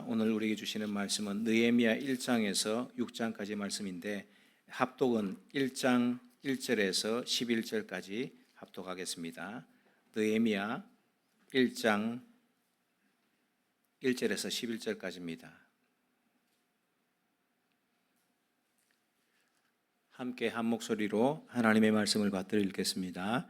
오늘 우리에게 주시는 말씀은 느헤미야 1장에서 6장까지 말씀인데 합독은 1장 1절에서 11절까지 합독하겠습니다. 느헤미야 1장 1절에서 11절까지입니다. 함께 한 목소리로 하나님의 말씀을 받들어 읽겠습니다.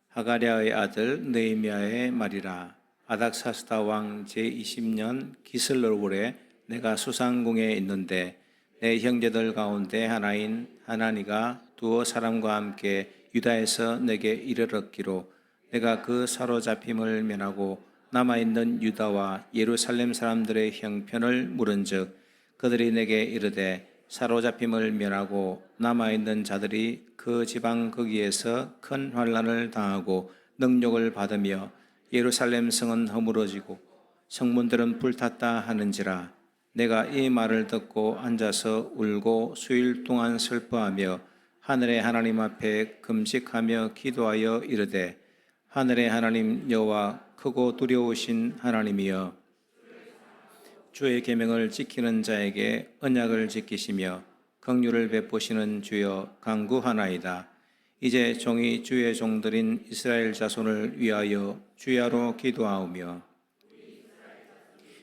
하가랴의 아들 느헤미야의 말이라. 아닥사스다 왕 제20년 기슬로월에 내가 수상궁에 있는데 내 형제들 가운데 하나인 하나니가 두어 사람과 함께 유다에서 내게 이르렀기로 내가 그 사로잡힘을 면하고 남아있는 유다와 예루살렘 사람들의 형편을 물은즉 그들이 내게 이르되 사로잡힘을 면하고 남아있는 자들이 그 지방 거기에서 큰 환난을 당하고 능욕을 받으며 예루살렘 성은 허물어지고 성문들은 불탔다 하는지라. 내가 이 말을 듣고 앉아서 울고 수일 동안 슬퍼하며 하늘의 하나님 앞에 금식하며 기도하여 이르되 하늘의 하나님 여호와 크고 두려우신 하나님이여 주의 계명을 지키는 자에게 언약을 지키시며 긍휼을 베푸시는 주여 간구하나이다. 이제 종이 주의 종들인 이스라엘 자손을 위하여 주야로 기도하오며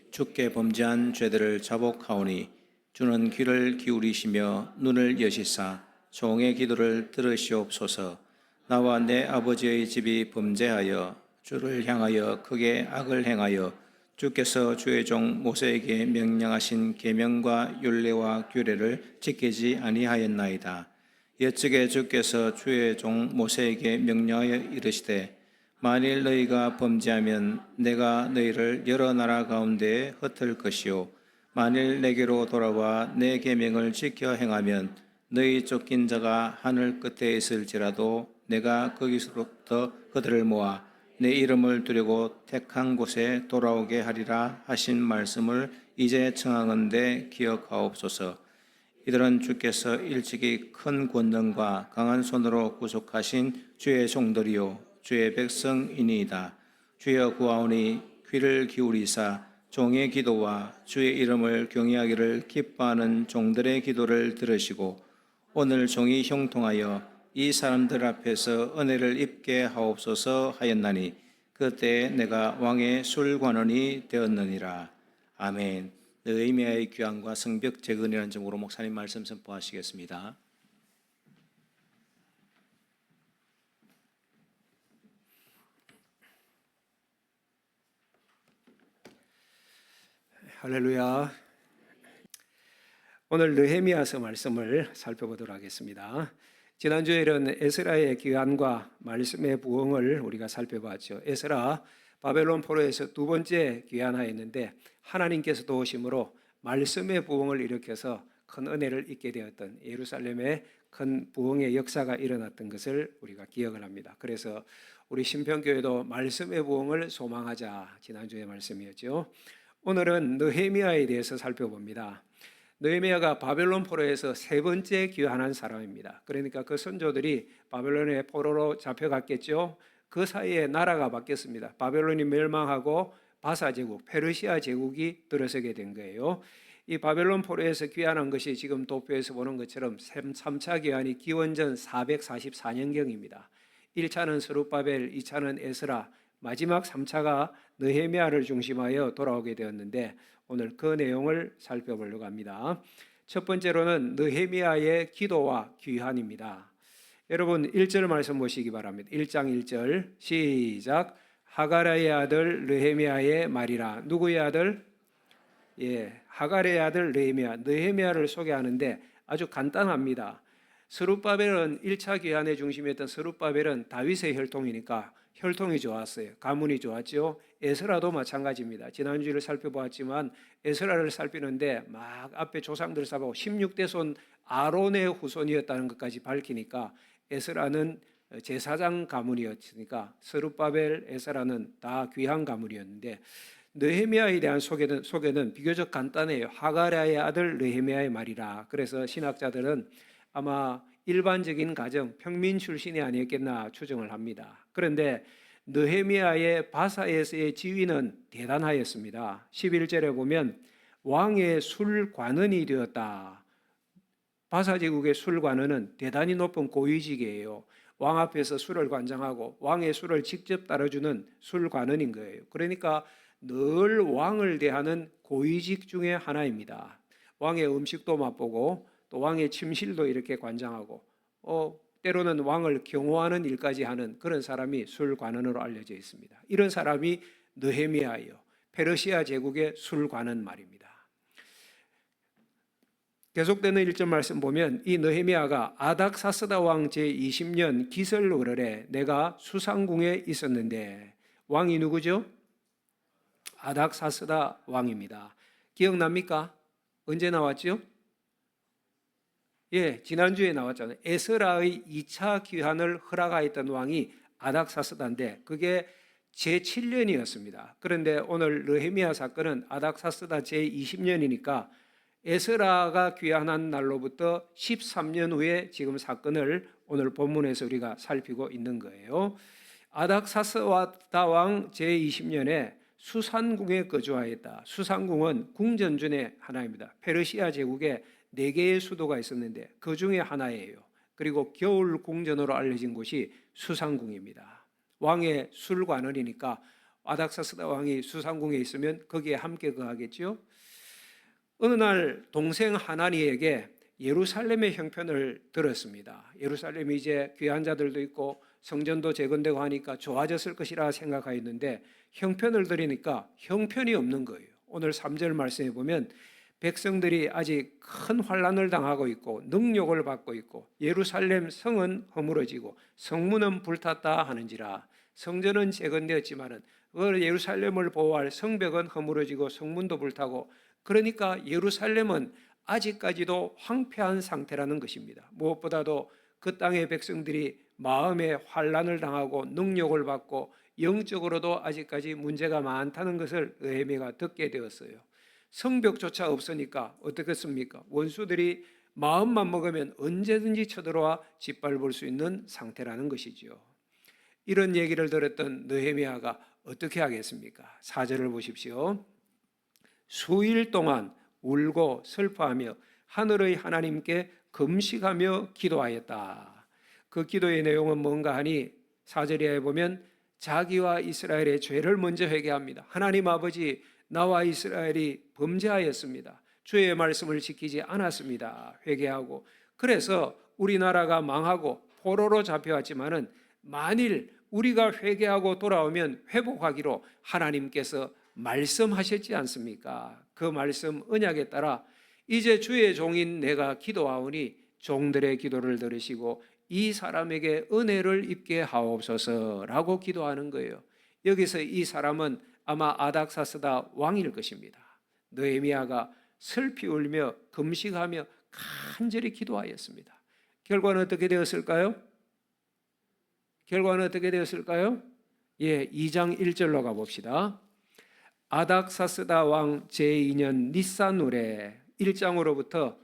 주께 범죄한 죄들을 자복하오니 주는 귀를 기울이시며 눈을 여시사 종의 기도를 들으시옵소서. 나와 내 아버지의 집이 범죄하여 주를 향하여 크게 악을 행하여 주께서 주의 종 모세에게 명령하신 계명과 율례와 규례를 지키지 아니하였나이다. 옛적에 주께서 주의 종 모세에게 명령하여 이르시되 만일 너희가 범죄하면 내가 너희를 여러 나라 가운데에 흩을 것이요 만일 내게로 돌아와 내 계명을 지켜 행하면 너희 쫓긴 자가 하늘 끝에 있을지라도 내가 거기서부터 그들을 모아 내 이름을 두려고 택한 곳에 돌아오게 하리라 하신 말씀을 이제 청하건대 기억하옵소서. 이들은 주께서 일찍이 큰 권능과 강한 손으로 구속하신 주의 종들이요 주의 백성이니이다. 주여 구하오니 귀를 기울이사 종의 기도와 주의 이름을 경외하기를 기뻐하는 종들의 기도를 들으시고 오늘 종이 형통하여 이 사람들 앞에서 은혜를 입게 하옵소서 하였나니 그때 내가 왕의 술관원이 되었느니라. 아멘. 느헤미야의 귀환과 성벽 재건이라는 제목으로 목사님 말씀 선포하시겠습니다. 할렐루야. 오늘 느헤미야서 말씀을 살펴보도록 하겠습니다. 지난주에는 에스라의 귀환과 말씀의 부흥을 우리가 살펴봤죠. 에스라 바벨론 포로에서 두 번째 귀환하였는데 하나님께서 도우심으로 말씀의 부흥을 일으켜서 큰 은혜를 입게 되었던 예루살렘의 큰 부흥의 역사가 일어났던 것을 우리가 기억을 합니다. 그래서 우리 신평교회도 말씀의 부흥을 소망하자 지난주의 말씀이었죠. 오늘은 느헤미야에 대해서 살펴봅니다. 느헤미야가 바벨론 포로에서 세 번째 귀환한 사람입니다. 그러니까 그 선조들이 바벨론의 포로로 잡혀갔겠죠. 그 사이에 나라가 바뀌었습니다. 바벨론이 멸망하고 바사 제국, 페르시아 제국이 들어서게 된 거예요. 이 바벨론 포로에서 귀환한 것이 지금 도표에서 보는 것처럼 3차 귀환이 기원전 444년경입니다. 1차는 스룹바벨, 2차는 에스라, 마지막 3차가 느헤미야를 중심하여 돌아오게 되었는데 오늘 그 내용을 살펴보려고 합니다. 첫 번째로는 느헤미야의 기도와 귀환입니다. 여러분 1절 말씀 보시기 바랍니다. 1장 1절 시작. 하가랴의 아들 느헤미야의 말이라. 누구의 아들? 하가랴의 아들 느헤미야. 느헤미야를 소개하는데 아주 간단합니다. 스룹바벨은 1차 귀환의 중심이었던 스룹바벨은 다윗의 혈통이니까 혈통이 좋았어요. 가문이 좋았죠. 에스라도 마찬가지입니다. 지난주를 살펴보았지만 에스라를 살피는데 막 앞에 조상들 살펴보고 16대 손 아론의 후손이었다는 것까지 밝히니까 에스라는 제사장 가문이었으니까 스룹바벨, 에스라는 다 귀한 가문이었는데 느헤미야에 대한 소개는 비교적 간단해요. 하가랴의 아들 느헤미야의 말이라. 그래서 신학자들은 아마 일반적인 가정, 평민 출신이 아니었겠나 추정을 합니다. 그런데 느헤미야의 바사에서의 지위는 대단하였습니다. 11절에 보면 왕의 술관원이 되었다. 바사제국의 술관원은 대단히 높은 고위직이에요. 왕 앞에서 술을 관장하고 왕의 술을 직접 따라주는 술관원인 거예요. 그러니까 늘 왕을 대하는 고위직 중에 하나입니다. 왕의 음식도 맛보고 또 왕의 침실도 이렇게 관장하고 때로는 왕을 경호하는 일까지 하는 그런 사람이 술관원으로 알려져 있습니다. 이런 사람이 느헤미야예요. 페르시아 제국의 술관원 말입니다. 계속되는 1절 말씀 보면 이 느헤미야가 아닥사스다 왕 제20년 기슬월에 내가 수상궁에 있었는데, 왕이 누구죠? 아닥사스다 왕입니다. 기억납니까? 언제 나왔죠? 예, 지난주에 나왔잖아요. 에스라의 2차 귀환을 허락하였던 왕이 아닥사스다인데 그게 제7년이었습니다. 그런데 오늘 느헤미야 사건은 아닥사스다 제20년이니까 에스라가 귀환한 날로부터 13년 후에 지금 사건을 오늘 본문에서 우리가 살피고 있는 거예요. 아닥사스다 왕 제20년에 수산궁에 거주하였다. 수산궁은 궁전 중에 하나입니다. 페르시아 제국에 4개의 수도가 있었는데 그 중에 하나예요. 그리고 겨울 궁전으로 알려진 곳이 수산궁입니다. 왕의 술관원이니까 아닥사스다 왕이 수산궁에 있으면 거기에 함께 거하겠죠. 어느 날 동생 하나니에게 예루살렘의 형편을 들었습니다. 예루살렘이 이제 귀한 자들도 있고 성전도 재건되고 하니까 좋아졌을 것이라 생각하였는데 형편을 들으니까 형편이 없는 거예요. 오늘 3절 말씀에 보면 백성들이 아직 큰 환난을 당하고 있고 능욕을 받고 있고 예루살렘 성은 허물어지고 성문은 불탔다 하는지라. 성전은 재건되었지만은 예루살렘을 보호할 성벽은 허물어지고 성문도 불타고, 그러니까 예루살렘은 아직까지도 황폐한 상태라는 것입니다. 무엇보다도 그 땅의 백성들이 마음에 환난을 당하고 능욕을 받고 영적으로도 아직까지 문제가 많다는 것을 느헤미야가 듣게 되었어요. 성벽조차 없으니까 어떻겠습니까? 원수들이 마음만 먹으면 언제든지 쳐들어와 짓밟을 수 있는 상태라는 것이죠. 이런 얘기를 들었던 느헤미야가 어떻게 하겠습니까? 4절을 보십시오. 수일 동안 울고 슬퍼하며 하늘의 하나님께 금식하며 기도하였다. 그 기도의 내용은 뭔가 하니 4절에 보면 자기와 이스라엘의 죄를 먼저 회개합니다. 하나님 아버지, 나와 이스라엘이 범죄하였습니다. 주의 말씀을 지키지 않았습니다. 회개하고, 그래서 우리나라가 망하고 포로로 잡혀왔지만은 만일 우리가 회개하고 돌아오면 회복하기로 하나님께서 말씀하셨지 않습니까? 그 말씀 언약에 따라 이제 주의 종인 내가 기도하오니 종들의 기도를 들으시고 이 사람에게 은혜를 입게 하옵소서라고 기도하는 거예요. 여기서 이 사람은 아마 아닥사스다 왕일 것입니다. 느헤미야가 슬피 울며 금식하며 간절히 기도하였습니다. 결과는 어떻게 되었을까요? 결과는 어떻게 되었을까요? 2장 1절로 가봅시다. 아닥사스다 왕 제2년 니산월에 1장으로부터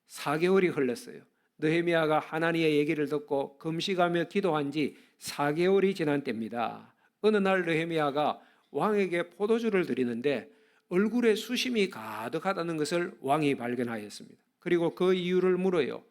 4개월이 흘렀어요. 느헤미야가 하나님의 얘기를 듣고 금식하며 기도한 지 4개월이 지난 때입니다. 어느 날 느헤미야가 왕에게 포도주를 드리는데 얼굴에 수심이 가득하다는 것을 왕이 발견하였습니다. 그리고 그 이유를 물어요.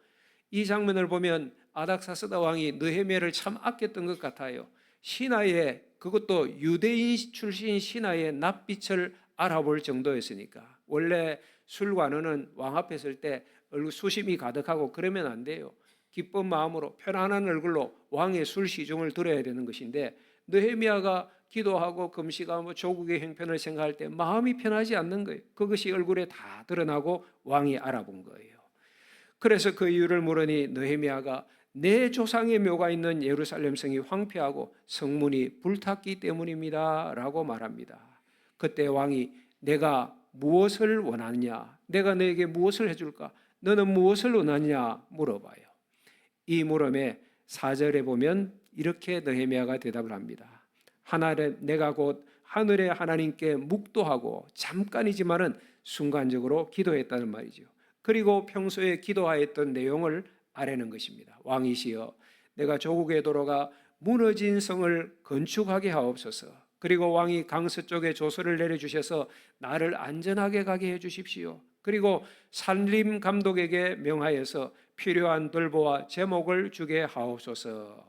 이 장면을 보면 아닥사스다 왕이 느헤미야를 참 아꼈던 것 같아요. 신하의, 그것도 유대인 출신 신하의 낯빛을 알아볼 정도였으니까. 원래 술관원은 왕 앞에 설 때 얼굴 수심이 가득하고 그러면 안 돼요. 기쁜 마음으로 편안한 얼굴로 왕의 술 시중을 들어야 되는 것인데 느헤미야가 기도하고 금식하고 조국의 형편을 생각할 때 마음이 편하지 않는 거예요. 그것이 얼굴에 다 드러나고 왕이 알아본 거예요. 그래서 그 이유를 물으니 느헤미야가 내 조상의 묘가 있는 예루살렘 성이 황폐하고 성문이 불탔기 때문입니다 라고 말합니다. 그때 왕이 내가 무엇을 원하느냐, 내가 너에게 무엇을 해줄까, 너는 무엇을 원하느냐 물어봐요. 이 물음에 4절에 보면 이렇게 느헤미야가 대답을 합니다. 내가 곧 하늘의 하나님께 묵도하고 잠깐이지만은 순간적으로 기도했다는 말이죠. 그리고 평소에 기도하였던 내용을 아뢰는 것입니다. 왕이시여, 내가 조국에 돌아가 무너진 성을 건축하게 하옵소서. 그리고 왕이 강서쪽에 조서를 내려주셔서 나를 안전하게 가게 해주십시오. 그리고 산림 감독에게 명하여서 필요한 돌보와 제목을 주게 하옵소서.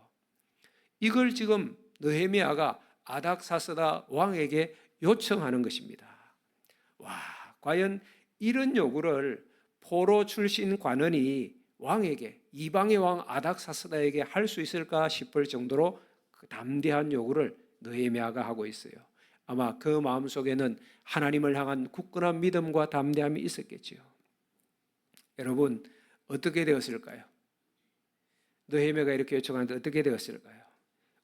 이걸 지금 느헤미야가 아닥사스다 왕에게 요청하는 것입니다. 와, 과연 이런 요구를 포로 출신 관원이 왕에게, 이방의 왕 아닥사스다에게 할 수 있을까 싶을 정도로 그 담대한 요구를 느헤미야가 하고 있어요. 아마 그 마음속에는 하나님을 향한 굳건한 믿음과 담대함이 있었겠지요. 여러분, 어떻게 되었을까요? 느헤미야가 이렇게 요청하는데 어떻게 되었을까요?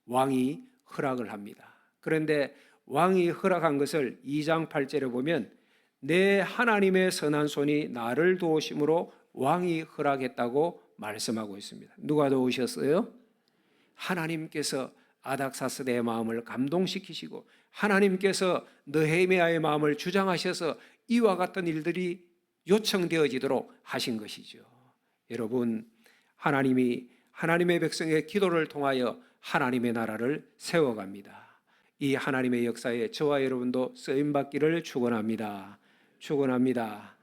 왕이 허락을 합니다. 그런데 왕이 허락한 것을 2장 8절에 보면 내 하나님의 선한 손이 나를 도우심으로 왕이 허락했다고 말씀하고 있습니다. 누가 도우셨어요? 하나님께서 아닥사스다의 마음을 감동시키시고 하나님께서 느헤미야의 마음을 주장하셔서 이와 같은 일들이 요청되어지도록 하신 것이죠. 여러분, 하나님이 하나님의 백성의 기도를 통하여 하나님의 나라를 세워갑니다. 이 하나님의 역사에 저와 여러분도 쓰임받기를 축원합니다. 축원합니다.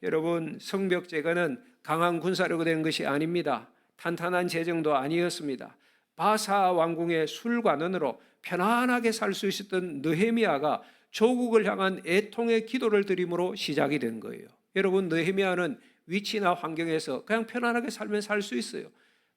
여러분, 성벽 제거는 강한 군사력으로 된 것이 아닙니다. 탄탄한 재정도 아니었습니다. 바사 왕궁의 술관원으로 편안하게 살 수 있었던 느헤미야가 조국을 향한 애통의 기도를 드림으로 시작이 된 거예요. 여러분, 느헤미야는 위치나 환경에서 그냥 편안하게 살면 살 수 있어요.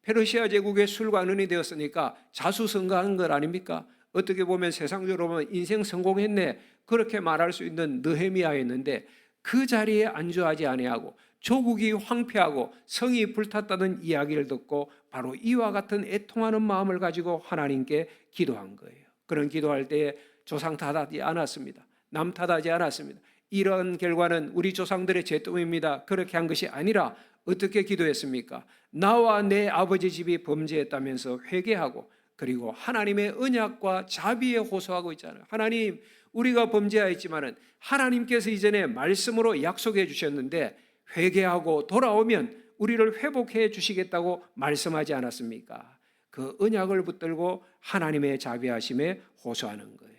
페르시아 제국의 술관원이 되었으니까 자수성가한 것 아닙니까? 어떻게 보면 세상적으로 보면 인생 성공했네, 그렇게 말할 수 있는 느헤미야였는데 그 자리에 안주하지 아니하고 조국이 황폐하고 성이 불탔다는 이야기를 듣고 바로 이와 같은 애통하는 마음을 가지고 하나님께 기도한 거예요. 그런 기도할 때에 조상 탓하지 않았습니다. 남 탓하지 않았습니다. 이런 결과는 우리 조상들의 죄 때문입니다. 그렇게 한 것이 아니라 어떻게 기도했습니까? 나와 내 아버지 집이 범죄했다면서 회개하고 그리고 하나님의 언약과 자비에 호소하고 있잖아요. 하나님, 우리가 범죄하였지만은 하나님께서 이전에 말씀으로 약속해 주셨는데 회개하고 돌아오면 우리를 회복해 주시겠다고 말씀하지 않았습니까? 그 언약을 붙들고 하나님의 자비하심에 호소하는 거예요.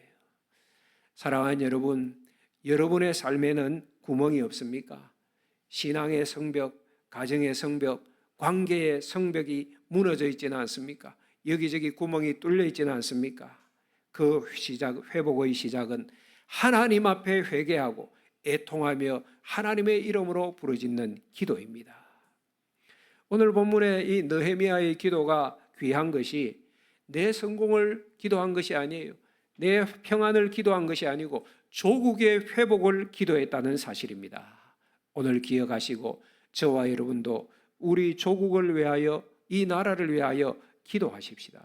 사랑하는 여러분, 여러분의 삶에는 구멍이 없습니까? 신앙의 성벽, 가정의 성벽, 관계의 성벽이 무너져 있지는 않습니까? 여기저기 구멍이 뚫려 있지는 않습니까? 그 회복의 시작은 하나님 앞에 회개하고 애통하며 하나님의 이름으로 부르짖는 기도입니다. 오늘 본문의 이 느헤미야의 기도가 귀한 것이 내 성공을 기도한 것이 아니에요. 내 평안을 기도한 것이 아니고 조국의 회복을 기도했다는 사실입니다. 오늘 기억하시고 저와 여러분도 우리 조국을 위하여, 이 나라를 위하여 기도하십시다.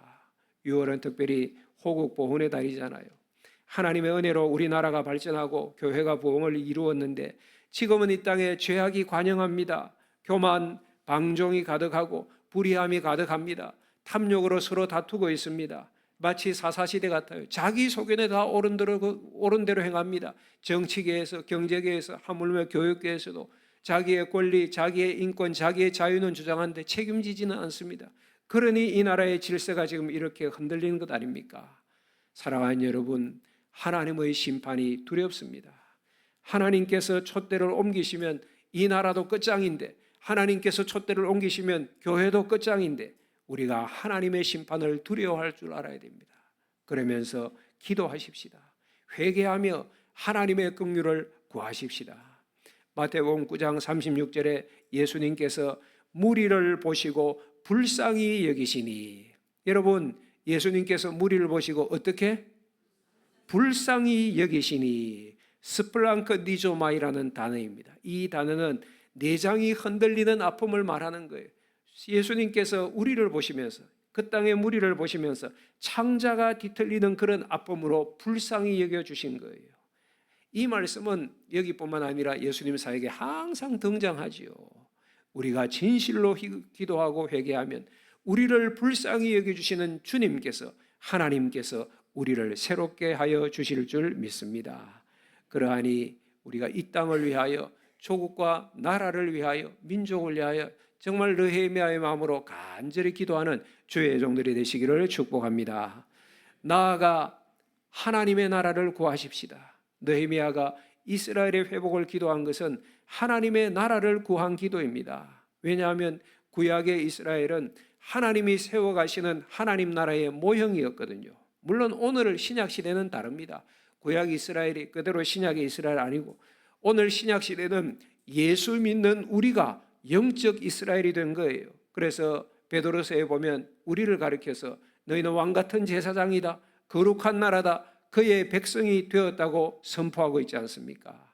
6월은 특별히 호국 보훈의 달이잖아요. 하나님의 은혜로 우리나라가 발전하고 교회가 부흥을 이루었는데 지금은 이 땅에 죄악이 관영합니다. 교만, 방종이 가득하고 불의함이 가득합니다. 탐욕으로 서로 다투고 있습니다. 마치 사사시대 같아요. 자기 소견에 다 옳은 대로 행합니다. 정치계에서, 경제계에서, 하물며 교육계에서도 자기의 권리, 자기의 인권, 자기의 자유는 주장하는데 책임지지는 않습니다. 그러니 이 나라의 질서가 지금 이렇게 흔들리는 것 아닙니까? 사랑하는 여러분, 하나님의 심판이 두렵습니다. 하나님께서 촛대를 옮기시면 이 나라도 끝장인데, 하나님께서 촛대를 옮기시면 교회도 끝장인데 우리가 하나님의 심판을 두려워할 줄 알아야 됩니다. 그러면서 기도하십시다. 회개하며 하나님의 긍휼을 구하십시다. 마태복음 9장 36절에 예수님께서 무리를 보시고 불쌍히 여기시니, 여러분, 예수님께서 무리를 보시고 어떻게? 불쌍히 여기시니, 스플랑크 니조마이라는 단어입니다. 이 단어는 내장이 흔들리는 아픔을 말하는 거예요. 예수님께서 우리를 보시면서, 그 땅의 무리를 보시면서 창자가 뒤틀리는 그런 아픔으로 불쌍히 여겨주신 거예요. 이 말씀은 여기뿐만 아니라 예수님 사역에 항상 등장하지요. 우리가 진실로 기도하고 회개하면 우리를 불쌍히 여겨주시는 주님께서, 하나님께서 우리를 새롭게 하여 주실 줄 믿습니다. 그러하니 우리가 이 땅을 위하여, 조국과 나라를 위하여, 민족을 위하여 정말 느헤미야의 마음으로 간절히 기도하는 주의 종들이 되시기를 축복합니다. 나아가 하나님의 나라를 구하십시다. 느헤미야가 이스라엘의 회복을 기도한 것은 하나님의 나라를 구한 기도입니다. 왜냐하면 구약의 이스라엘은 하나님이 세워가시는 하나님 나라의 모형이었거든요. 물론 오늘 신약 시대는 다릅니다. 구약 이스라엘이 그대로 신약의 이스라엘 아니고 오늘 신약 시대는 예수 믿는 우리가 영적 이스라엘이 된 거예요. 그래서 베드로서에 보면 우리를 가리켜서 너희는 왕 같은 제사장이다, 거룩한 나라다, 그의 백성이 되었다고 선포하고 있지 않습니까?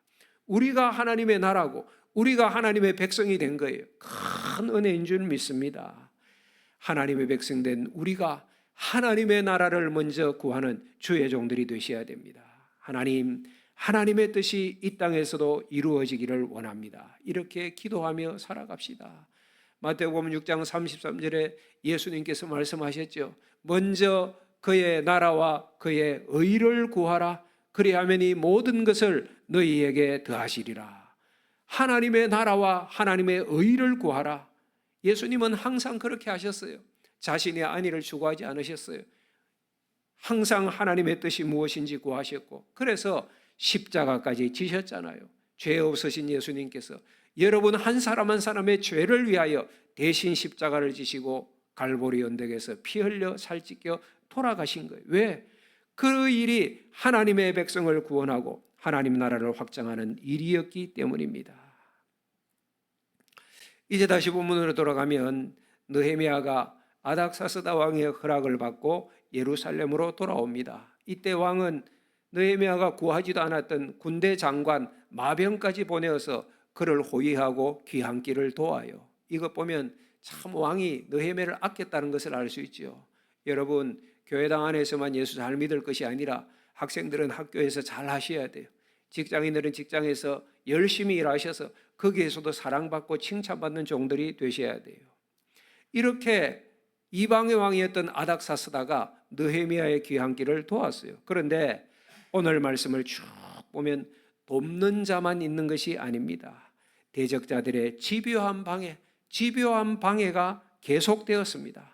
우리가 하나님의 나라고 우리가 하나님의 백성이 된 거예요. 큰 은혜인 줄 믿습니다. 하나님의 백성 된 우리가 하나님의 나라를 먼저 구하는 주의 종들이 되셔야 됩니다. 하나님의 뜻이 이 땅에서도 이루어지기를 원합니다. 이렇게 기도하며 살아갑시다. 마태복음 6장 33절에 예수님께서 말씀하셨죠. 먼저 그의 나라와 그의 의를 구하라. 그리하면 이 모든 것을 너희에게 더하시리라. 하나님의 나라와 하나님의 의를 구하라. 예수님은 항상 그렇게 하셨어요. 자신의 안위를 추구하지 않으셨어요. 항상 하나님의 뜻이 무엇인지 구하셨고, 그래서 십자가까지 지셨잖아요. 죄 없으신 예수님께서 여러분 한 사람 한 사람의 죄를 위하여 대신 십자가를 지시고 갈보리 언덕에서 피 흘려 살찢겨 돌아가신 거예요. 왜? 그 일이 하나님의 백성을 구원하고 하나님 나라를 확장하는 일이었기 때문입니다. 이제 다시 본문으로 돌아가면 느헤미야가 아닥사스다 왕의 허락을 받고 예루살렘으로 돌아옵니다. 이때 왕은 느헤미야가 구하지도 않았던 군대 장관 마병까지 보내어서 그를 호위하고 귀한 길을 도와요. 이것 보면 참 왕이 느헤미야를 아꼈다는 것을 알 수 있죠. 여러분, 교회당 안에서만 예수 잘 믿을 것이 아니라 학생들은 학교에서 잘 하셔야 돼요. 직장인들은 직장에서 열심히 일하셔서 거기에서도 사랑받고 칭찬받는 종들이 되셔야 돼요. 이렇게 이방의 왕이었던 아닥사스다가 느헤미야의 귀한 길을 도왔어요. 그런데 오늘 말씀을 쭉 보면 돕는 자만 있는 것이 아닙니다. 대적자들의 집요한 방해가 계속되었습니다.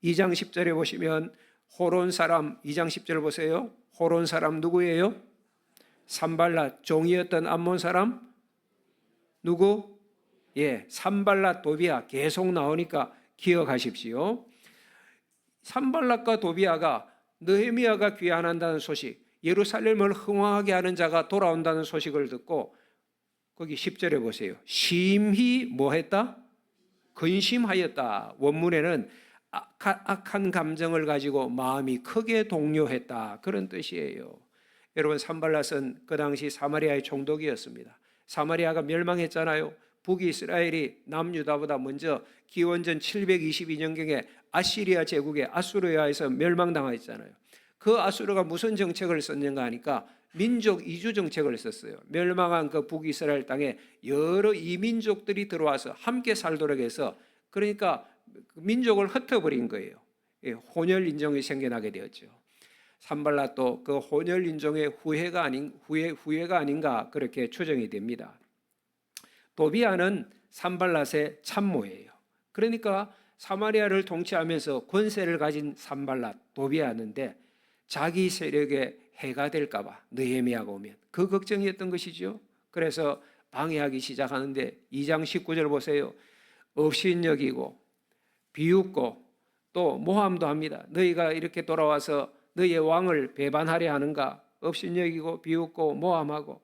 2장 10절에 보시면 호론 사람, 2장 10절 보세요. 호론 사람 누구예요? 산발랏, 종이었던 암몬 사람 누구? 산발랏 도비아 계속 나오니까 기억하십시오. 산발랏과 도비아가 느헤미야가 귀환한다는 소식, 예루살렘을 흥왕하게 하는 자가 돌아온다는 소식을 듣고 거기 10절에 보세요. 심히 뭐했다? 근심하였다. 원문에는 악한 감정을 가지고 마음이 크게 동요했다. 그런 뜻이에요. 여러분, 산발랏은 그 당시 사마리아의 총독이었습니다. 사마리아가 멸망했잖아요. 북이스라엘이 남유다보다 먼저 기원전 722년경에 아시리아 제국의 아수르야에서 멸망당했잖아요. 그 아수르가 무슨 정책을 썼는가 하니까 민족 이주 정책을 썼어요. 멸망한 그 북이스라엘 땅에 여러 이민족들이 들어와서 함께 살도록 해서, 그러니까 민족을 흩어버린 거예요. 혼혈 인종이 생겨나게 되었죠. 산발랏도 그 혼혈 인종의 후예가 아닌가 그렇게 추정이 됩니다. 도비아는 산발랏의 참모예요. 그러니까 사마리아를 통치하면서 권세를 가진 산발랏, 도비아였는데 자기 세력에 해가 될까 봐 느헤미야가 오면 그 걱정이었던 것이죠. 그래서 방해하기 시작하는데 2장 19절 보세요. 업신여기고 비웃고 또 모함도 합니다. 너희가 이렇게 돌아와서 너희의 왕을 배반하려 하는가? 업신여기고 비웃고 모함하고.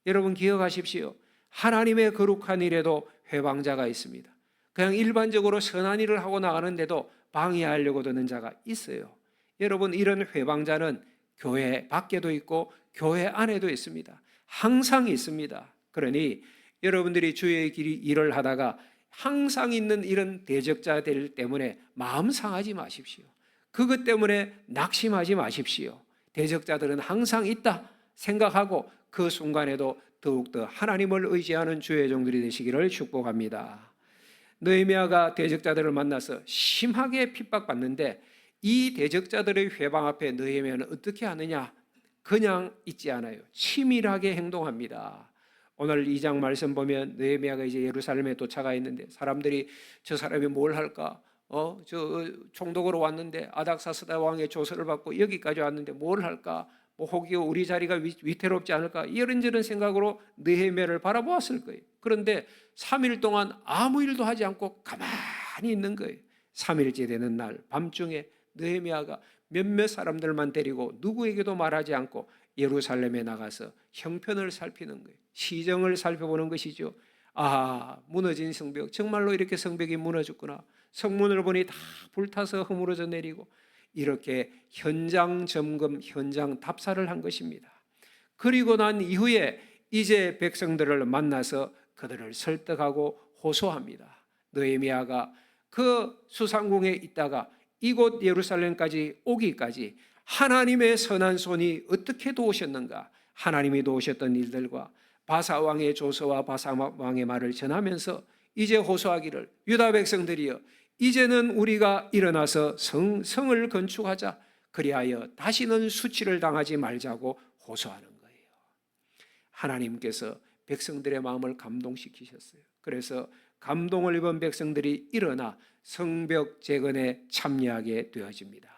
여러분 기억하십시오. 하나님의 거룩한 일에도 회방자가 있습니다. 그냥 일반적으로 선한 일을 하고 나가는데도 방해하려고 드는 자가 있어요. 여러분, 이런 회방자는 교회 밖에도 있고 교회 안에도 있습니다. 항상 있습니다. 그러니 여러분들이 주의 일을 하다가 항상 있는 이런 대적자들 때문에 마음 상하지 마십시오. 그것 때문에 낙심하지 마십시오. 대적자들은 항상 있다 생각하고 그 순간에도 더욱더 하나님을 의지하는 주의 종들이 되시기를 축복합니다. 느헤미야가 대적자들을 만나서 심하게 핍박받는데 이 대적자들의 회방 앞에 느헤미야는 어떻게 하느냐? 그냥 있지 않아요. 치밀하게 행동합니다. 오늘 2장 말씀 보면 느헤미야가 이제 예루살렘에 도착하 있는데 사람들이 저 사람이 뭘 할까? 저 총독으로 왔는데 아닥사스다 왕의 조서를 받고 여기까지 왔는데 뭘 할까? 혹여 우리 자리가 위태롭지 않을까 이런저런 생각으로 느헤미야를 바라보았을 거예요. 그런데 3일 동안 아무 일도 하지 않고 가만히 있는 거예요. 3일째 되는 날 밤중에 느헤미야가 몇몇 사람들만 데리고 누구에게도 말하지 않고 예루살렘에 나가서 형편을 살피는 거예요. 시정을 살펴보는 것이죠. 아, 무너진 성벽, 정말로 이렇게 성벽이 무너졌구나. 성문을 보니 다 불타서 허물어져 내리고, 이렇게 현장 점검, 현장 답사를 한 것입니다. 그리고 난 이후에 이제 백성들을 만나서 그들을 설득하고 호소합니다. 느헤미야가 그 수상궁에 있다가 이곳 예루살렘까지 오기까지 하나님의 선한 손이 어떻게 도우셨는가, 하나님이 도우셨던 일들과 바사 왕의 조서와 바사 왕의 말을 전하면서 이제 호소하기를, 유다 백성들이여, 이제는 우리가 일어나서 성을 건축하자. 그리하여 다시는 수치를 당하지 말자고 호소하는 거예요. 하나님께서 백성들의 마음을 감동시키셨어요. 그래서 감동을 입은 백성들이 일어나 성벽 재건에 참여하게 되어집니다.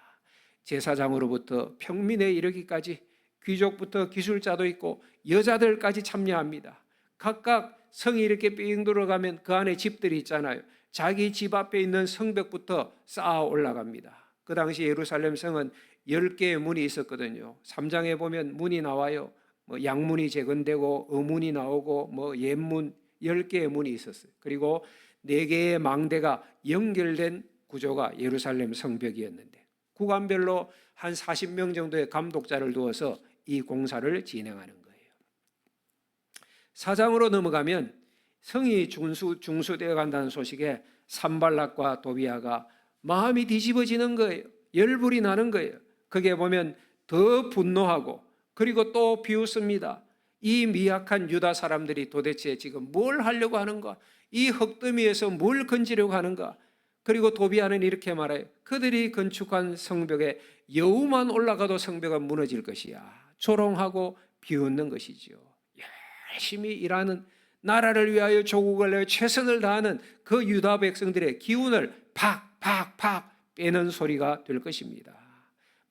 제사장으로부터 평민에 이르기까지 귀족부터 기술자도 있고 여자들까지 참여합니다. 각각 성이 이렇게 삥 들어가면 그 안에 집들이 있잖아요. 자기 집 앞에 있는 성벽부터 쌓아 올라갑니다. 그 당시 예루살렘 성은 10개의 문이 있었거든요. 3장에 보면 문이 나와요. 양문이 재건되고 의문이 나오고 옛문 10개의 문이 있었어요. 그리고 4개의 망대가 연결된 구조가 예루살렘 성벽이었는데, 구간별로 한 40명 정도의 감독자를 두어서 이 공사를 진행하는 거예요. 4장으로 넘어가면 성이 중수되어 간다는 소식에 산발락과 도비아가 마음이 뒤집어지는 거예요. 열불이 나는 거예요. 거기에 보면 더 분노하고, 그리고 또 비웃습니다. 이 미약한 유다 사람들이 도대체 지금 뭘 하려고 하는가? 이 흙더미에서 뭘 건지려고 하는가? 그리고 도비아는 이렇게 말해요. 그들이 건축한 성벽에 여우만 올라가도 성벽은 무너질 것이야. 조롱하고 비웃는 것이죠. 열심히 일하는, 나라를 위하여 조국을 위하여 최선을 다하는 그 유다 백성들의 기운을 팍팍팍 빼는 소리가 될 것입니다.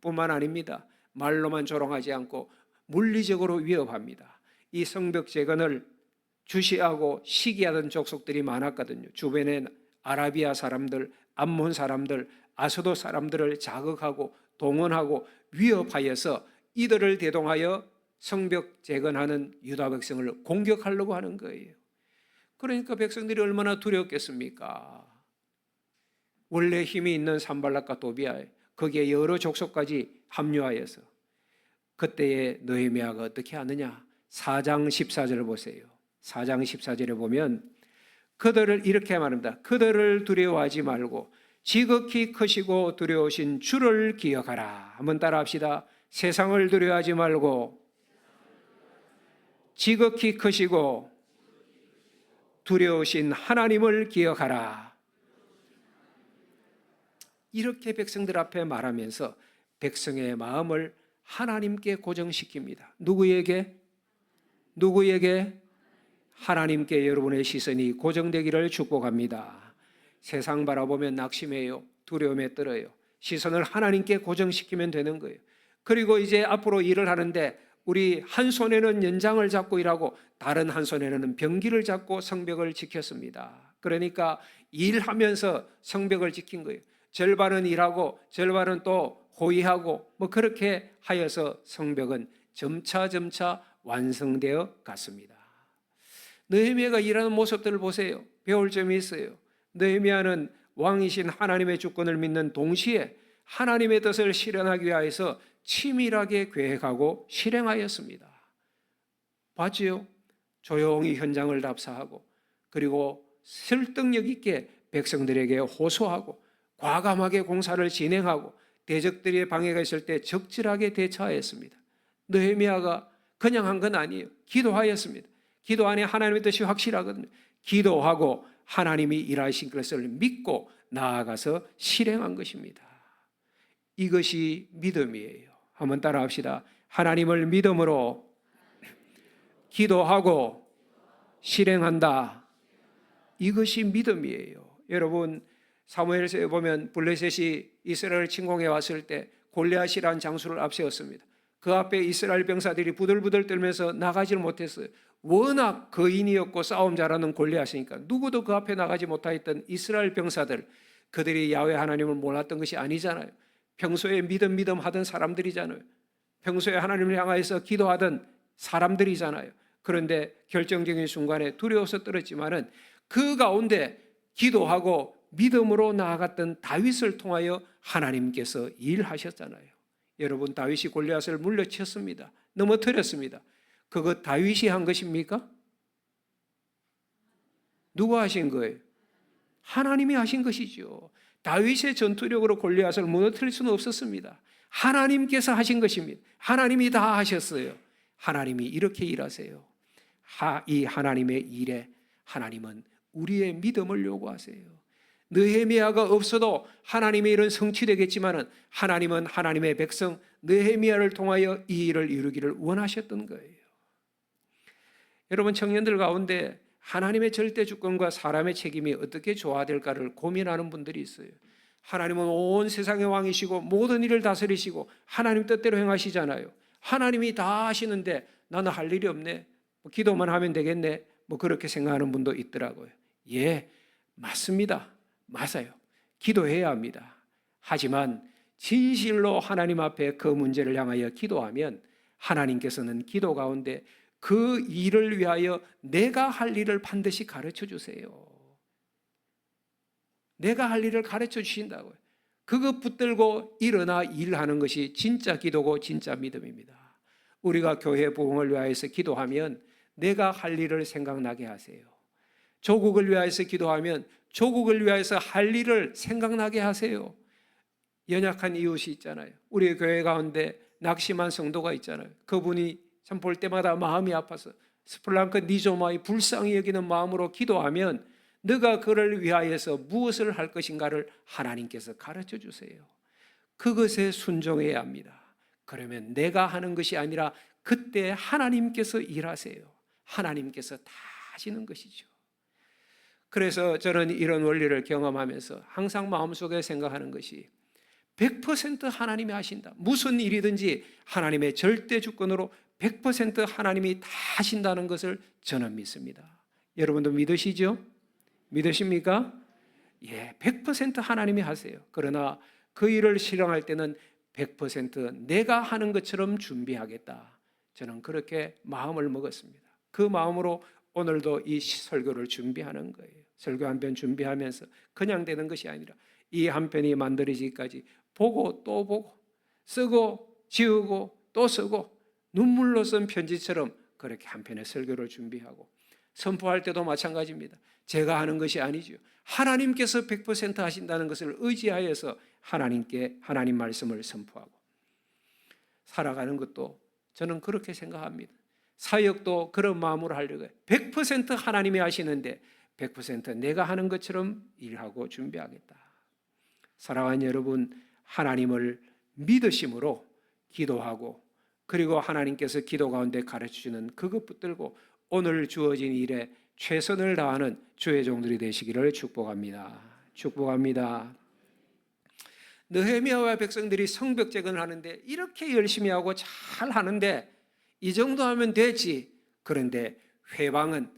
뿐만 아닙니다. 말로만 조롱하지 않고 물리적으로 위협합니다. 이 성벽 재건을 주시하고 시기하던 족속들이 많았거든요. 주변에 아라비아 사람들, 암몬 사람들, 아소도 사람들을 자극하고 동원하고 위협하여서 이들을 대동하여 성벽 재건하는 유다 백성을 공격하려고 하는 거예요. 그러니까 백성들이 얼마나 두려웠겠습니까? 원래 힘이 있는 산발락과 도비아, 거기에 여러 족속까지 합류하여서, 그때의 느헤미야가 어떻게 하느냐? 4장 14절을 보세요. 4장 14절에 보면 그들을 이렇게 말합니다. 그들을 두려워하지 말고 지극히 크시고 두려우신 주를 기억하라. 한번 따라합시다. 세상을 두려워하지 말고 지극히 크시고 두려우신 하나님을 기억하라. 이렇게 백성들 앞에 말하면서 백성의 마음을 하나님께 고정시킵니다. 누구에게? 하나님께 여러분의 시선이 고정되기를 축복합니다. 세상 바라보면 낙심해요. 두려움에 떨어요. 시선을 하나님께 고정시키면 되는 거예요. 그리고 이제 앞으로 일을 하는데 우리 한 손에는 연장을 잡고 일하고 다른 한 손에는 병기를 잡고 성벽을 지켰습니다. 그러니까 일하면서 성벽을 지킨 거예요. 절반은 일하고 절반은 또 호의하고 그렇게 하여서 성벽은 점차 완성되어 갔습니다. 느헤미야가 일하는 모습들을 보세요. 배울 점이 있어요. 느헤미야는 왕이신 하나님의 주권을 믿는 동시에 하나님의 뜻을 실현하기 위해서 치밀하게 계획하고 실행하였습니다. 봤지요? 조용히 현장을 답사하고, 그리고 설득력 있게 백성들에게 호소하고, 과감하게 공사를 진행하고, 대적들의 방해가 있을 때 적절하게 대처하였습니다. 느헤미야가 그냥 한 건 아니에요. 기도하였습니다. 기도 안에 하나님의 뜻이 확실하거든요. 기도하고 하나님이 일하신 것을 믿고 나아가서 실행한 것입니다. 이것이 믿음이에요. 한번 따라합시다. 하나님을 믿음으로 기도하고 실행한다. 이것이 믿음이에요. 여러분, 사무엘서에 보면 블레셋이 이스라엘을 침공해 왔을 때 골리앗이라는 장수를 앞세웠습니다. 그 앞에 이스라엘 병사들이 부들부들 떨면서 나가지를 못했어요. 워낙 거인이었고 싸움 잘하는 골리앗이니까 누구도 그 앞에 나가지 못하였던 이스라엘 병사들, 그들이 야훼 하나님을 몰랐던 것이 아니잖아요. 평소에 믿음 하던 사람들이잖아요. 평소에 하나님을 향하여서 기도하던 사람들이잖아요. 그런데 결정적인 순간에 두려워서 떨었지만은 그 가운데 기도하고 믿음으로 나아갔던 다윗을 통하여 하나님께서 일하셨잖아요. 여러분, 다윗이 골리앗을 물리쳤습니다. 넘어뜨렸습니다. 그거 다윗이 한 것입니까? 누가 하신 거예요? 하나님이 하신 것이죠. 다윗의 전투력으로 골리앗을 무너뜨릴 수는 없었습니다. 하나님께서 하신 것입니다. 하나님이 다 하셨어요. 하나님이 이렇게 일하세요. 이 하나님의 일에 하나님은 우리의 믿음을 요구하세요. 느헤미야가 없어도 하나님의 일은 성취되겠지만 하나님은 하나님의 백성 느헤미야를 통하여 이 일을 이루기를 원하셨던 거예요. 여러분, 청년들 가운데 하나님의 절대 주권과 사람의 책임이 어떻게 조화될까를 고민하는 분들이 있어요. 하나님은 온 세상의 왕이시고 모든 일을 다스리시고 하나님 뜻대로 행하시잖아요. 하나님이 다 하시는데 나는 할 일이 없네, 기도만 하면 되겠네, 그렇게 생각하는 분도 있더라고요. 예, 맞습니다. 맞아요. 기도해야 합니다. 하지만 진실로 하나님 앞에 그 문제를 향하여 기도하면 하나님께서는 기도 가운데 그 일을 위하여 내가 할 일을 반드시 가르쳐 주세요. 내가 할 일을 가르쳐 주신다고요. 그것 붙들고 일어나 일하는 것이 진짜 기도고 진짜 믿음입니다. 우리가 교회 부흥을 위하여서 기도하면 내가 할 일을 생각나게 하세요. 조국을 위하여서 기도하면 조국을 위하여서 할 일을 생각나게 하세요. 연약한 이웃이 있잖아요. 우리 교회 가운데 낙심한 성도가 있잖아요. 그분이 참 볼 때마다 마음이 아파서 스플랑크 니조마의 불쌍히 여기는 마음으로 기도하면 너가 그를 위하여서 무엇을 할 것인가를 하나님께서 가르쳐 주세요. 그것에 순종해야 합니다. 그러면 내가 하는 것이 아니라 그때 하나님께서 일하세요. 하나님께서 다 하시는 것이죠. 그래서 저는 이런 원리를 경험하면서 항상 마음속에 생각하는 것이 100% 하나님이 하신다. 무슨 일이든지 하나님의 절대 주권으로 100% 하나님이 다 하신다는 것을 저는 믿습니다. 여러분도 믿으시죠? 믿으십니까? 예, 100% 하나님이 하세요. 그러나 그 일을 실행할 때는 100% 내가 하는 것처럼 준비하겠다. 저는 그렇게 마음을 먹었습니다. 그 마음으로 오늘도 이 설교를 준비하는 거예요. 설교 한 편 준비하면서 그냥 되는 것이 아니라 이 한 편이 만들어지기까지 보고 또 보고 쓰고 지우고 또 쓰고 눈물로 쓴 편지처럼 그렇게 한 편의 설교를 준비하고 선포할 때도 마찬가지입니다. 제가 하는 것이 아니죠. 하나님께서 100% 하신다는 것을 의지하여서 하나님께 하나님 말씀을 선포하고 살아가는 것도 저는 그렇게 생각합니다. 사역도 그런 마음으로 하려고 해요. 100% 하나님이 하시는데 100% 내가 하는 것처럼 일하고 준비하겠다. 사랑하는 여러분, 하나님을 믿으심으로 기도하고 그리고 하나님께서 기도 가운데 가르쳐주는 그것 붙들고 오늘 주어진 일에 최선을 다하는 주의 종들이 되시기를 축복합니다. 축복합니다. 느헤미야와 백성들이 성벽 재건을 하는데 이렇게 열심히 하고 잘 하는데 이 정도 하면 되지. 그런데 회방은,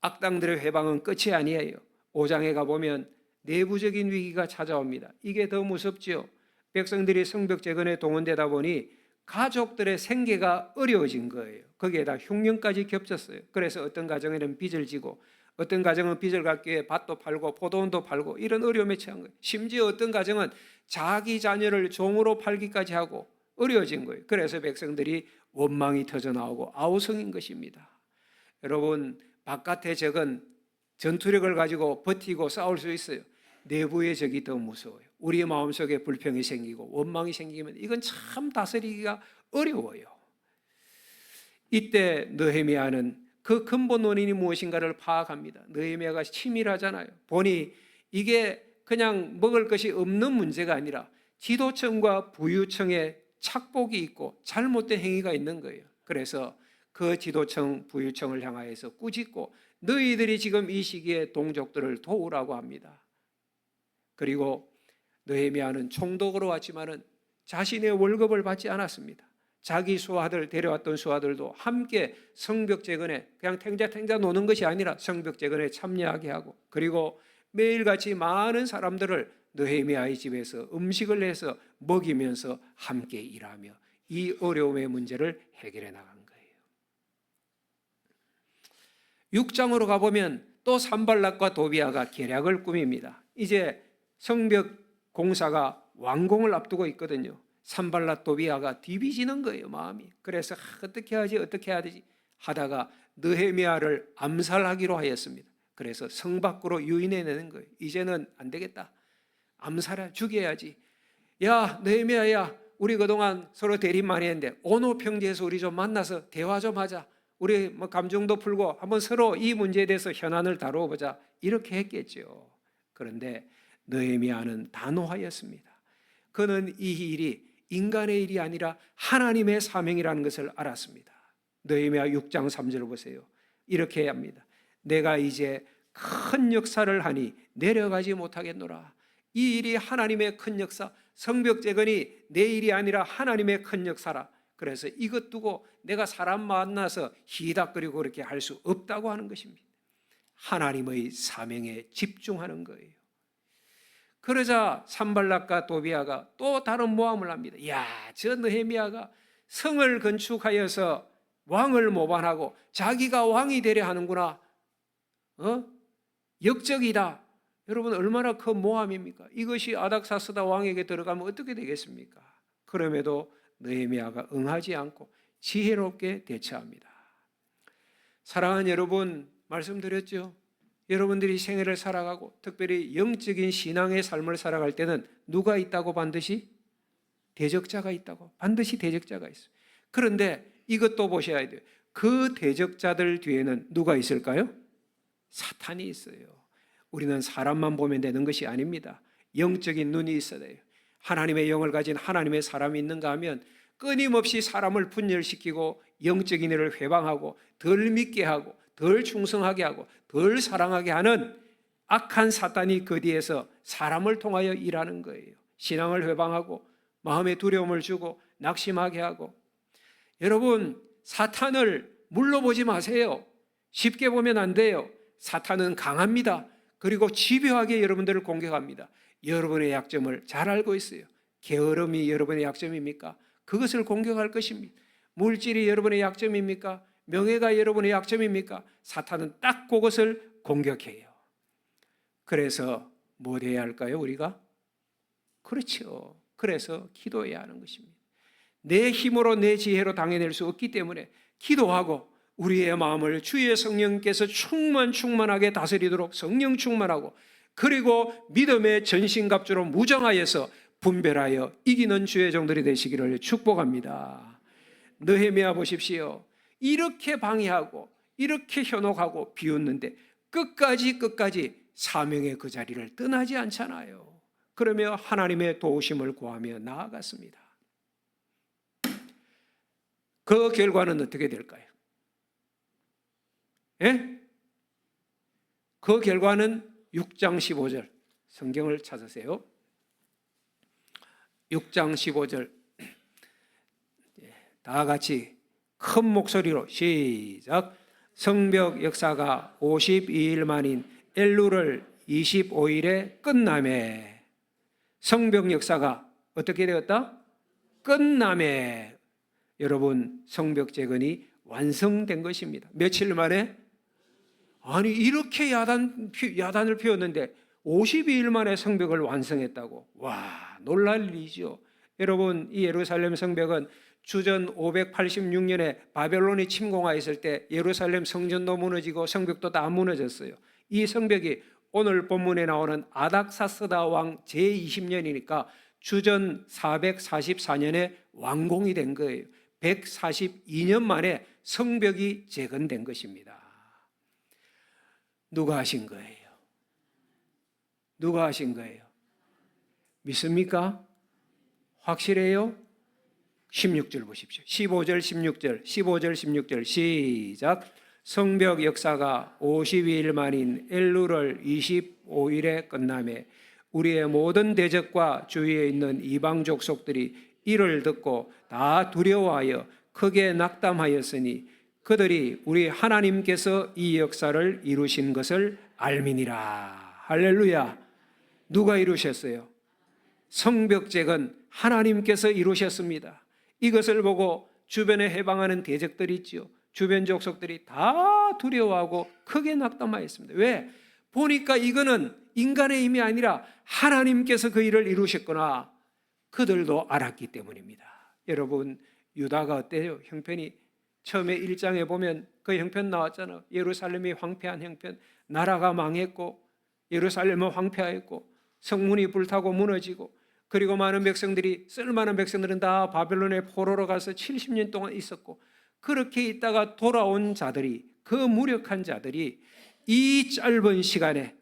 악당들의 회방은 끝이 아니에요. 5장에 가보면 내부적인 위기가 찾아옵니다. 이게 더 무섭죠. 백성들이 성벽 재건에 동원되다 보니 가족들의 생계가 어려워진 거예요. 거기에다 흉년까지 겹쳤어요. 그래서 어떤 가정에는 빚을 지고 어떤 가정은 빚을 갚기 위해 밭도 팔고 포도원도 팔고 이런 어려움에 처한 거예요. 심지어 어떤 가정은 자기 자녀를 종으로 팔기까지 하고 어려워진 거예요. 그래서 백성들이 원망이 터져나오고 아우성인 것입니다. 여러분, 바깥의 적은 전투력을 가지고 버티고 싸울 수 있어요. 내부의 적이 더 무서워요. 우리의 마음속에 불평이 생기고 원망이 생기면 이건 참 다스리기가 어려워요. 이때 느헤미야는 그 근본 원인이 무엇인가를 파악합니다. 느헤미야가 치밀하잖아요. 보니 이게 그냥 먹을 것이 없는 문제가 아니라 지도층과 부유층의 착복이 있고 잘못된 행위가 있는 거예요. 그래서 그 지도층, 부유층을 향하여서 꾸짖고 너희들이 지금 이 시기에 동족들을 도우라고 합니다. 그리고 느헤미야는 총독으로 왔지만은 자신의 월급을 받지 않았습니다. 자기 수하들 데려왔던 수하들도 함께 성벽재건에 그냥 탱자탱자 노는 것이 아니라 성벽재건에 참여하게 하고, 그리고 매일같이 많은 사람들을 느헤미야의 집에서 음식을 내서 먹이면서 함께 일하며 이 어려움의 문제를 해결해 나간 거예요. 6장으로 가보면 또 산발락과 도비아가 계략을 꾸밉니다. 이제 성벽 공사가 완공을 앞두고 있거든요. 산발락 도비아가 디비지는 거예요, 마음이. 그래서 어떻게 하지 하다가 느헤미야를 암살하기로 하였습니다. 그래서 성 밖으로 유인해내는 거예요. 이제는 안 되겠다, 암살해 죽여야지. 야 느헤미야야, 우리 그동안 서로 대립 많이 했는데 온호 평지에서 우리 좀 만나서 대화 좀 하자. 우리 뭐 감정도 풀고 한번 서로 이 문제에 대해서 현안을 다루어 보자, 이렇게 했겠죠. 그런데 느헤미야는 단호하였습니다. 그는 이 일이 인간의 일이 아니라 하나님의 사명이라는 것을 알았습니다. 느헤미야 6장 3절을 보세요. 이렇게 해야 합니다. 내가 이제 큰 역사를 하니 내려가지 못하겠노라. 이 일이 하나님의 큰 역사, 성벽 재건이 내 일이 아니라 하나님의 큰 역사라. 그래서 이것 두고 내가 사람 만나서 희닥거리고 그렇게 할 수 없다고 하는 것입니다. 하나님의 사명에 집중하는 거예요. 그러자 산발락과 도비아가 또 다른 모함을 합니다. 야, 저 느헤미야가 성을 건축하여서 왕을 모반하고 자기가 왕이 되려 하는구나. 역적이다. 여러분, 얼마나 큰 모함입니까? 이것이 아닥사스다 왕에게 들어가면 어떻게 되겠습니까? 그럼에도 느헤미야가 응하지 않고 지혜롭게 대처합니다. 사랑하는 여러분, 말씀드렸죠? 여러분들이 생애를 살아가고 특별히 영적인 신앙의 삶을 살아갈 때는 누가 있다고? 반드시 대적자가 있다고. 반드시 대적자가 있어요. 그런데 이것도 보셔야 돼요. 그 대적자들 뒤에는 누가 있을까요? 사탄이 있어요. 우리는 사람만 보면 되는 것이 아닙니다. 영적인 눈이 있어야 돼요. 하나님의 영을 가진 하나님의 사람이 있는가 하면 끊임없이 사람을 분열시키고 영적인 일을 회방하고 덜 믿게 하고 덜 충성하게 하고 덜 사랑하게 하는 악한 사탄이 그 뒤에서 사람을 통하여 일하는 거예요. 신앙을 회방하고 마음에 두려움을 주고 낙심하게 하고. 여러분, 사탄을 물러보지 마세요. 쉽게 보면 안 돼요. 사탄은 강합니다. 그리고 집요하게 여러분들을 공격합니다. 여러분의 약점을 잘 알고 있어요. 게으름이 여러분의 약점입니까? 그것을 공격할 것입니다. 물질이 여러분의 약점입니까? 명예가 여러분의 약점입니까? 사탄은 딱 그것을 공격해요. 그래서 뭐 해야 할까요, 우리가? 그렇죠. 그래서 기도해야 하는 것입니다. 내 힘으로 내 지혜로 당해낼 수 없기 때문에 기도하고 우리의 마음을 주의 성령께서 충만하게 다스리도록 성령 충만하고, 그리고 믿음의 전신갑주로 무장하여서 분별하여 이기는 주의 종들이 되시기를 축복합니다. 느헤미야 보십시오. 이렇게 방해하고 이렇게 현혹하고 비웃는데 끝까지 사명의 그 자리를 떠나지 않잖아요. 그러며 하나님의 도우심을 구하며 나아갔습니다. 그 결과는 어떻게 될까요? 예? 그 결과는 6장 15절, 성경을 찾으세요. 6장 15절, 다 같이 큰 목소리로 시작. 성벽 역사가 52일 만인 엘루를 25일에 끝나매. 성벽 역사가 어떻게 되었다? 끝나매. 여러분, 성벽 재건이 완성된 것입니다. 며칠 만에? 아니, 이렇게 야단을 피웠는데 52일 만에 성벽을 완성했다고. 와, 놀랄 일이죠. 여러분, 이 예루살렘 성벽은 주전 586년에 바벨론이 침공하였을 때 예루살렘 성전도 무너지고 성벽도 다 무너졌어요. 이 성벽이 오늘 본문에 나오는 아닥사스다 왕 제20년이니까 주전 444년에 완공이 된 거예요. 142년 만에 성벽이 재건된 것입니다. 누가 하신 거예요? 누가 하신 거예요? 믿습니까? 확실해요? 16절 보십시오. 15절 16절 시작. 성벽 역사가 52일 만인 엘루를 25일에 끝나매 우리의 모든 대적과 주위에 있는 이방 족속들이 이를 듣고 다 두려워하여 크게 낙담하였으니 그들이 우리 하나님께서 이 역사를 이루신 것을 알미니라. 할렐루야. 누가 이루셨어요? 성벽재건 하나님께서 이루셨습니다. 이것을 보고 주변에 해방하는 대적들이 있지요. 주변 족속들이 다 두려워하고 크게 낙담하였습니다. 왜? 보니까 이거는 인간의 힘이 아니라 하나님께서 그 일을 이루셨구나. 그들도 알았기 때문입니다. 여러분, 유다가 어때요? 형편이 처음에 1장에 보면 그 형편 나왔잖아요. 예루살렘이 황폐한 형편, 나라가 망했고 예루살렘은 황폐하였고 성문이 불타고 무너지고, 그리고 많은 백성들이, 쓸만한 백성들은 다 바벨론의 포로로 가서 70년 동안 있었고, 그렇게 있다가 돌아온 자들이, 그 무력한 자들이 이 짧은 시간에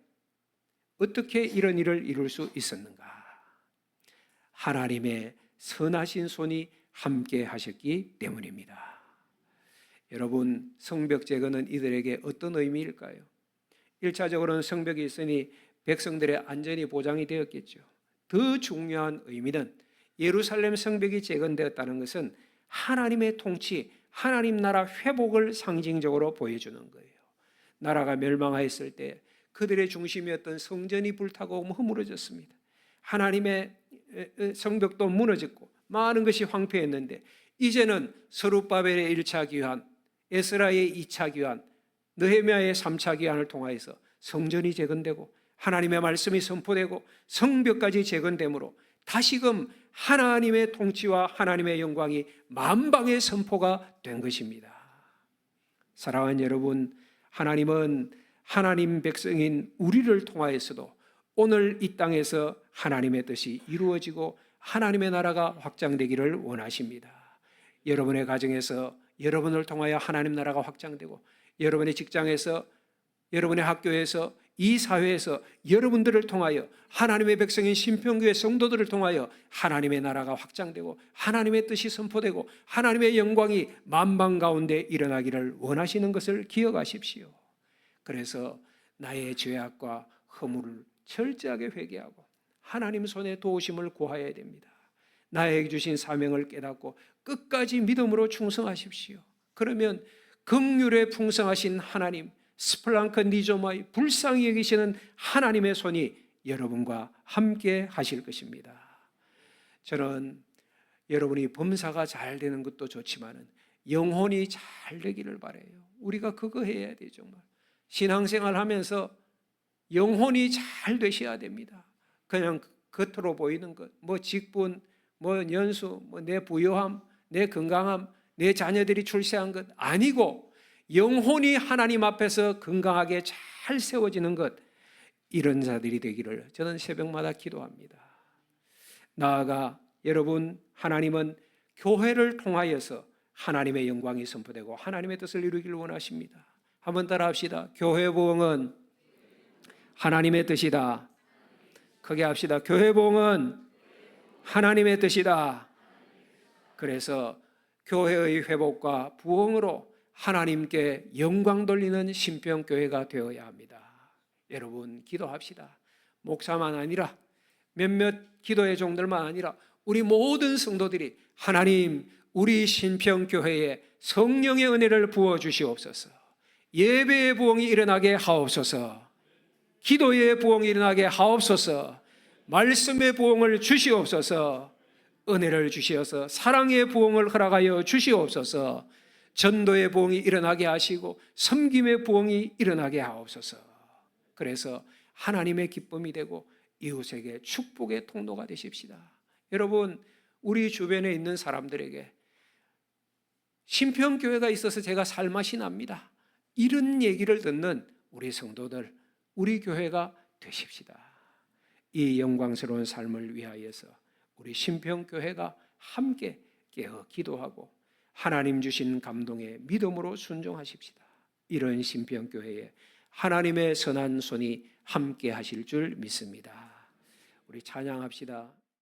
어떻게 이런 일을 이룰 수 있었는가? 하나님의 선하신 손이 함께 하셨기 때문입니다. 여러분, 성벽 재건은 이들에게 어떤 의미일까요? 1차적으로는 성벽이 있으니 백성들의 안전이 보장이 되었겠죠. 더 중요한 의미는 예루살렘 성벽이 재건되었다는 것은 하나님의 통치, 하나님 나라 회복을 상징적으로 보여주는 거예요. 나라가 멸망하였을 때 그들의 중심이었던 성전이 불타고 허물어졌습니다. 하나님의 성벽도 무너졌고 많은 것이 황폐했는데, 이제는 스룹바벨의 1차 귀환, 에스라의 2차 귀환, 느헤미야의 3차 귀환을 통하여서 성전이 재건되고 하나님의 말씀이 선포되고 성벽까지 재건되므로 다시금 하나님의 통치와 하나님의 영광이 만방의 선포가 된 것입니다. 사랑하는 여러분, 하나님은 하나님 백성인 우리를 통하여서도 오늘 이 땅에서 하나님의 뜻이 이루어지고 하나님의 나라가 확장되기를 원하십니다. 여러분의 가정에서 여러분을 통하여 하나님 나라가 확장되고, 여러분의 직장에서, 여러분의 학교에서, 이 사회에서 여러분들을 통하여 하나님의 백성인 신평교회 성도들을 통하여 하나님의 나라가 확장되고 하나님의 뜻이 선포되고 하나님의 영광이 만방 가운데 일어나기를 원하시는 것을 기억하십시오. 그래서 나의 죄악과 허물을 철저하게 회개하고 하나님 손에 도우심을 구하여야 됩니다. 나에게 주신 사명을 깨닫고 끝까지 믿음으로 충성하십시오. 그러면 긍휼에 풍성하신 하나님, 스플랑크 니조마이 불쌍히 여기시는 하나님의 손이 여러분과 함께 하실 것입니다. 저는 여러분이 범사가 잘 되는 것도 좋지만 영혼이 잘 되기를 바라요. 우리가 그거 해야 돼요. 정말 신앙생활 하면서 영혼이 잘 되셔야 됩니다. 그냥 겉으로 보이는 것, 뭐 직분, 뭐 연수, 뭐 내 부유함, 내 건강함, 내 자녀들이 출세한 것 아니고 영혼이 하나님 앞에서 건강하게 잘 세워지는 것, 이런 자들이 되기를 저는 새벽마다 기도합니다. 나아가 여러분, 하나님은 교회를 통하여서 하나님의 영광이 선포되고 하나님의 뜻을 이루기를 원하십니다. 한번 따라 합시다. 교회 부흥은 하나님의 뜻이다. 크게 합시다. 교회 부흥은 하나님의 뜻이다. 그래서 교회의 회복과 부흥으로 하나님께 영광 돌리는 신평교회가 되어야 합니다. 여러분, 기도합시다. 목사만 아니라 몇몇 기도의 종들만 아니라 우리 모든 성도들이 하나님, 우리 신평교회에 성령의 은혜를 부어주시옵소서. 예배의 부흥이 일어나게 하옵소서. 기도의 부흥이 일어나게 하옵소서. 말씀의 부흥을 주시옵소서. 은혜를 주시어서 사랑의 부흥을 허락하여 주시옵소서. 전도의 부흥이 일어나게 하시고 섬김의 부흥이 일어나게 하옵소서. 그래서 하나님의 기쁨이 되고 이웃에게 축복의 통로가 되십시다. 여러분, 우리 주변에 있는 사람들에게 신평교회가 있어서 제가 살맛이 납니다, 이런 얘기를 듣는 우리 성도들, 우리 교회가 되십시다. 이 영광스러운 삶을 위하여서 우리 신평교회가 함께 깨어 기도하고 하나님 주신 감동에 믿음으로 순종하십시다. 이런 신평교회에 하나님의 선한 손이 함께 하실 줄 믿습니다. 우리 찬양합시다.